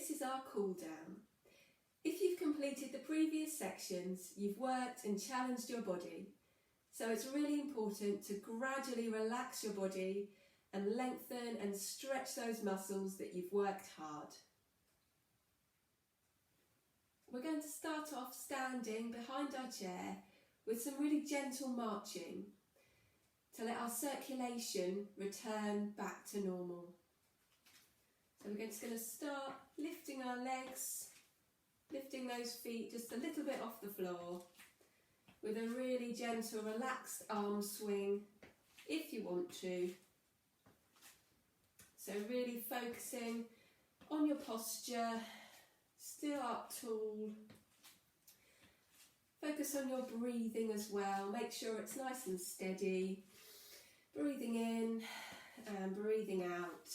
this is our cool down. If you've completed the previous sections, you've worked and challenged your body. So it's really important to gradually relax your body and lengthen and stretch those muscles that you've worked hard. We're going to start off standing behind our chair with some really gentle marching to let our circulation return back to normal. So we're just going to start lifting our legs, lifting those feet just a little bit off the floor with a really gentle, relaxed arm swing if you want to. So really focusing on your posture, still up tall. Focus on your breathing as well. Make sure it's nice and steady. Breathing in and breathing out.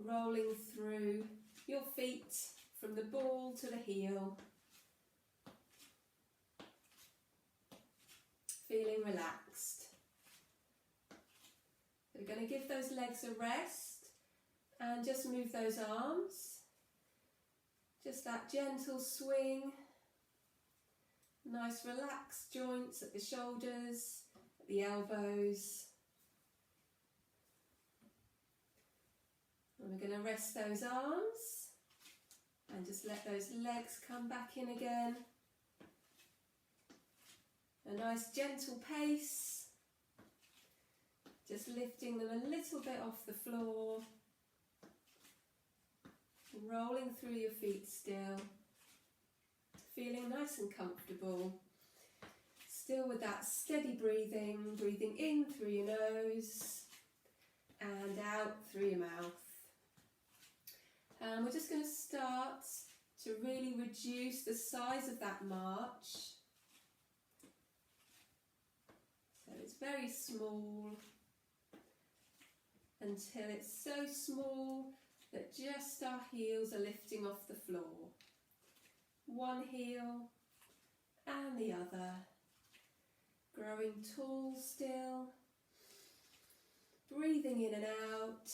Rolling through your feet from the ball to the heel. Feeling relaxed. We're going to give those legs a rest and just move those arms. Just that gentle swing. Nice relaxed joints at the shoulders, at the elbows. And we're going to rest those arms and just let those legs come back in again. A nice gentle pace, just lifting them a little bit off the floor, rolling through your feet still, feeling nice and comfortable, still with that steady breathing, breathing in through your nose and out through your mouth. And we're just going to start to really reduce the size of that march. So it's very small until it's so small that just our heels are lifting off the floor. One heel and the other. Growing tall still. Breathing in and out.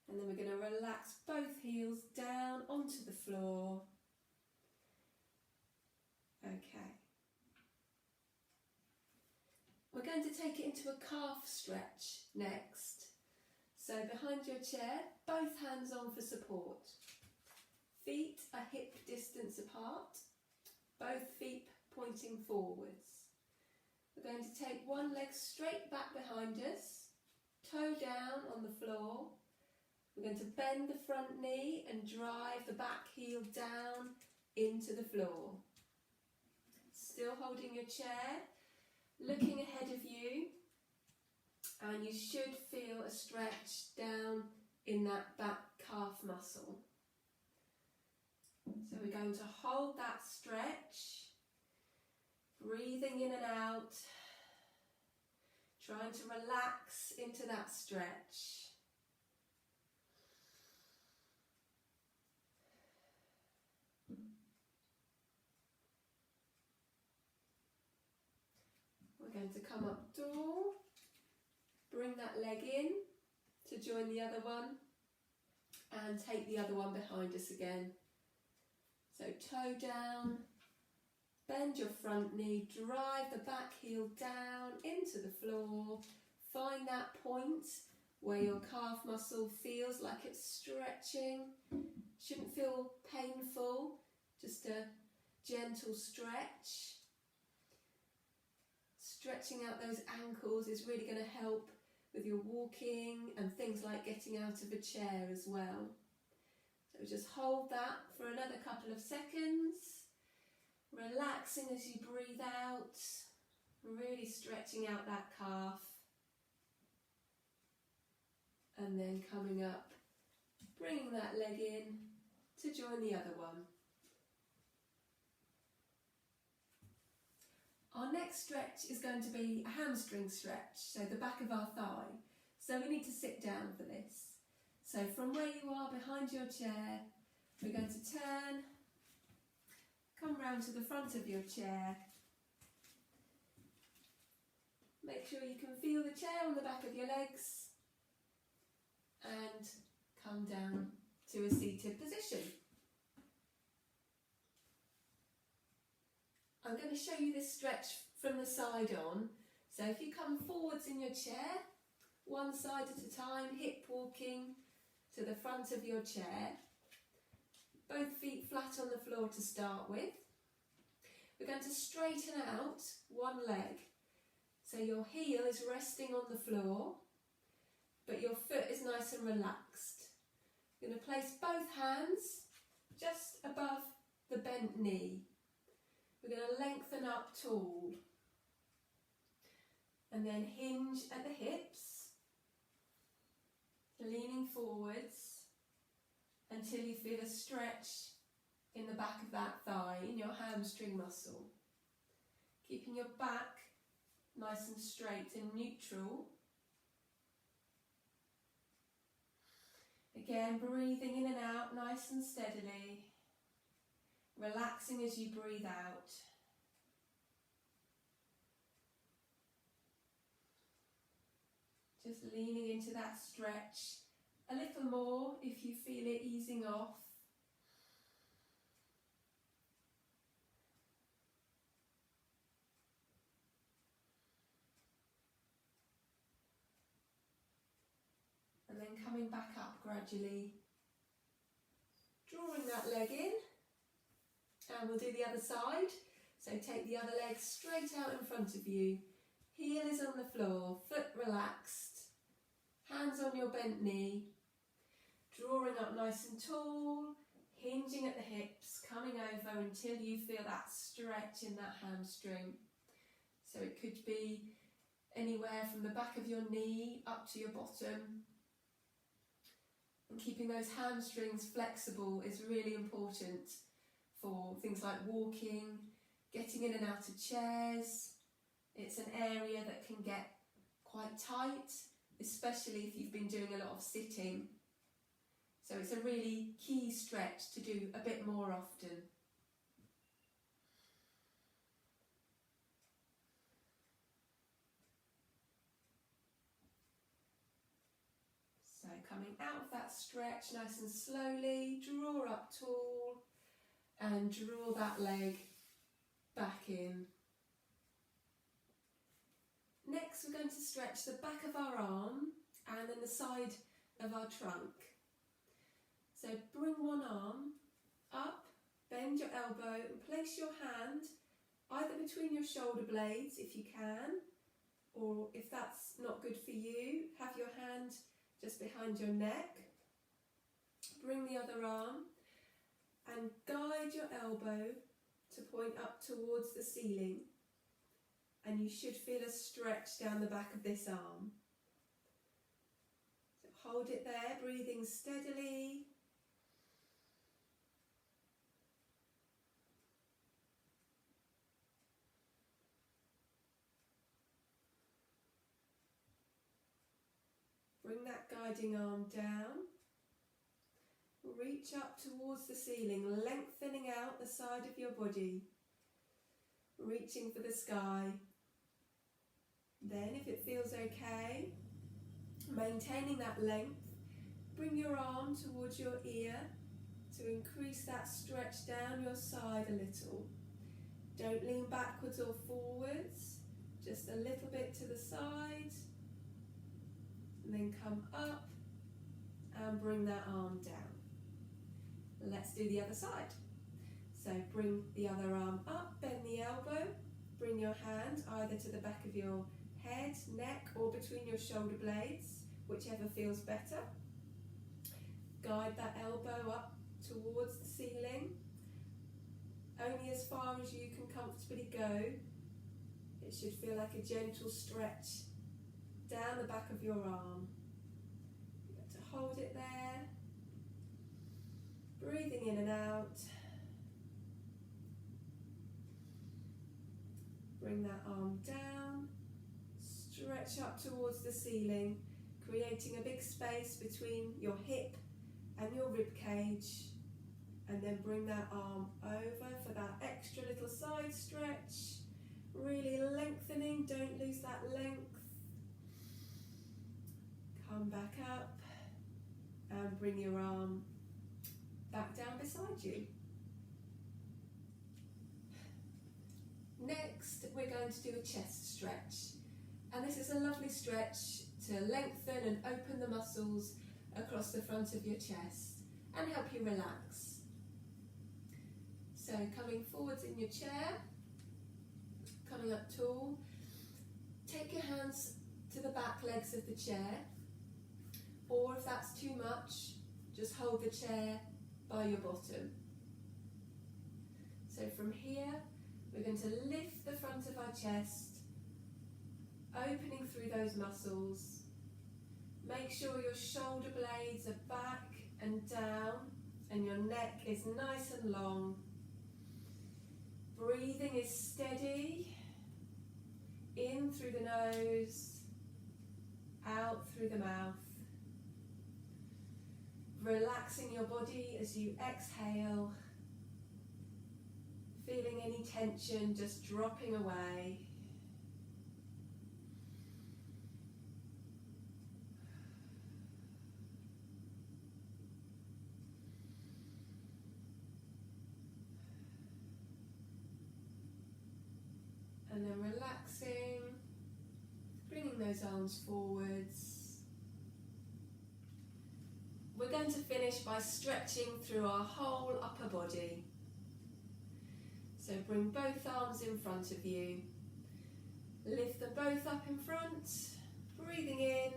And then we're going to relax both heels down onto the floor. Okay. We're going to take it into a calf stretch next. So behind your chair, both hands on for support. Feet are hip distance apart, both feet pointing forwards. We're going to take one leg straight back behind us, toe down on the floor. We're going to bend the front knee and drive the back heel down into the floor. Still holding your chair, looking ahead of you, and you should feel a stretch down in that back calf muscle. So we're going to hold that stretch, breathing in and out, trying to relax into that stretch. We're going to come up tall, bring that leg in to join the other one and take the other one behind us again. So toe down, bend your front knee, drive the back heel down into the floor. Find that point where your calf muscle feels like it's stretching. Shouldn't feel painful, just a gentle stretch. Stretching out those ankles is really going to help with your walking and things like getting out of a chair as well. So just hold that for another couple of seconds, relaxing as you breathe out, really stretching out that calf, and then coming up, bringing that leg in to join the other one. Our next stretch is going to be a hamstring stretch, so the back of our thigh. So we need to sit down for this. So from where you are behind your chair, we're going to turn, come round to the front of your chair, Make sure you can feel the chair on the back of your legs and come down to a seated position. I'm going to show you this stretch from the side on. So if you come forwards in your chair, one side at a time, hip walking to the front of your chair. Both feet flat on the floor to start with. We're going to straighten out one leg. So your heel is resting on the floor, but your foot is nice and relaxed. You're going to place both hands just above the bent knee. We're going to lengthen up tall. And then hinge at the hips, leaning forwards until you feel a stretch in the back of that thigh, in your hamstring muscle. Keeping your back nice and straight and neutral. Again, breathing in and out nice and steadily. Relaxing as you breathe out. Just leaning into that stretch a little more if you feel it easing off. And then coming back up gradually, drawing that leg in, and we'll do the other side. So take the other leg straight out in front of you, heel is on the floor, foot relaxed, hands on your bent knee, drawing up nice and tall, hinging at the hips, coming over until you feel that stretch in that hamstring. So it could be anywhere from the back of your knee up to your bottom. And keeping those hamstrings flexible is really important for things like walking, getting in and out of chairs. It's an area that can get quite tight, especially if you've been doing a lot of sitting. So it's a really key stretch to do a bit more often. So coming out of that stretch nice and slowly, draw up tall and draw that leg back in. Next we're going to stretch the back of our arm and then the side of our trunk. So bring one arm up, bend your elbow and place your hand either between your shoulder blades if you can, or if that's not good for you, have your hand just behind your neck. Bring the other arm and guide your elbow to point up towards the ceiling, and you should feel a stretch down the back of this arm. So hold it there, breathing steadily. Bring that guiding arm down. Reach up towards the ceiling, lengthening out the side of your body. Reaching for the sky. Then, if it feels okay, maintaining that length, bring your arm towards your ear to increase that stretch down your side a little. Don't lean backwards or forwards, just a little bit to the side. And then come up and bring that arm down. Let's do the other side. So bring the other arm up, bend the elbow, bring your hand either to the back of your head, neck, or between your shoulder blades, whichever feels better. Guide that elbow up towards the ceiling, only as far as you can comfortably go. It should feel like a gentle stretch down the back of your arm. You have to hold it there, breathing in and out. Bring that arm down, stretch up towards the ceiling, creating a big space between your hip and your rib cage, and then bring that arm over for that extra little side stretch, Really lengthening, don't lose that length. Come back up and bring your arm back down beside you. Next, we're going to do a chest stretch. And this is a lovely stretch to lengthen and open the muscles across the front of your chest and help you relax. So coming forwards in your chair, coming up tall, take your hands to the back legs of the chair, or if that's too much, just hold the chair by your bottom. So from here, we're going to lift the front of our chest, opening through those muscles. Make sure your shoulder blades are back and down and your neck is nice and long. Breathing is steady, in through the nose, out through the mouth. Relaxing your body as you exhale, feeling any tension just dropping away. And then relaxing, bringing those arms forwards. We're going to finish by stretching through our whole upper body. So bring both arms in front of you. Lift them both up in front, breathing in.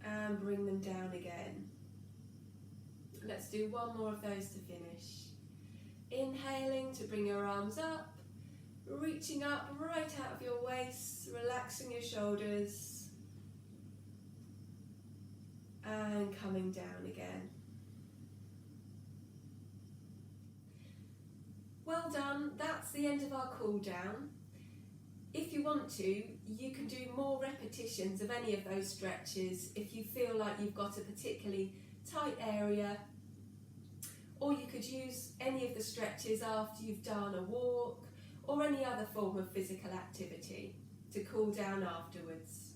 And bring them down again. Let's do one more of those to finish. Inhaling to bring your arms up, reaching up right out of your waist, relaxing your shoulders, and coming down again. Well done, that's the end of our cool down. If you want to, you can do more repetitions of any of those stretches if you feel like you've got a particularly tight area, or you could use any of the stretches after you've done a walk or any other form of physical activity to cool down afterwards.